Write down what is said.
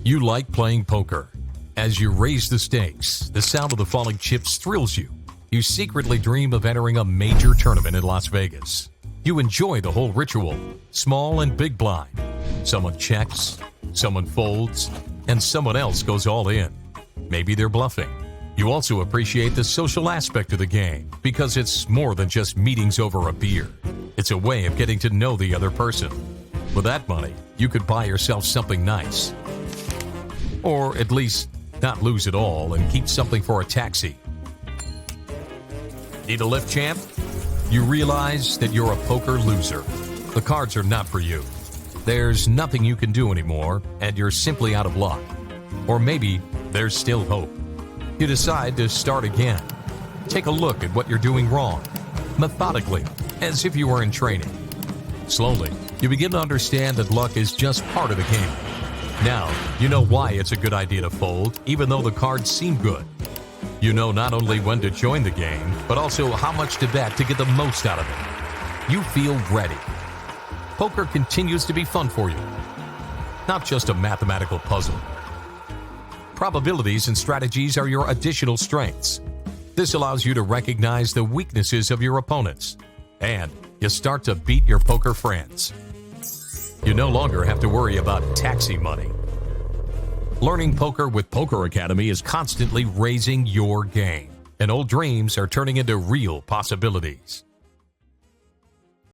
You like playing poker. As you raise the stakes, the sound of the falling chips thrills you. You secretly dream of entering a major tournament in Las Vegas. You enjoy the whole ritual, small and big blind. Someone checks, someone folds, and someone else goes all in. Maybe they're bluffing. You also appreciate the social aspect of the game because it's more than just meetings over a beer. It's a way of getting to know the other person. With that money, you could buy yourself something nice. Or at least not lose it all and keep something for a taxi. Need a lift, champ? You realize that you're a poker loser. The cards are not for you. There's nothing you can do anymore, and you're simply out of luck. Or maybe there's still hope. You decide to start again. Take a look at what you're doing wrong, methodically, as if you were in training. Slowly, you begin to understand that luck is just part of the game. Now, you know why it's a good idea to fold, even though the cards seem good. You know not only when to join the game, but also how much to bet to get the most out of it. You feel ready. Poker continues to be fun for you, not just a mathematical puzzle. Probabilities and strategies are your additional strengths. This allows you to recognize the weaknesses of your opponents, and you start to beat your poker friends. You no longer have to worry about taxi money. Learning poker with Poker Academy is constantly raising your game, and old dreams are turning into real possibilities.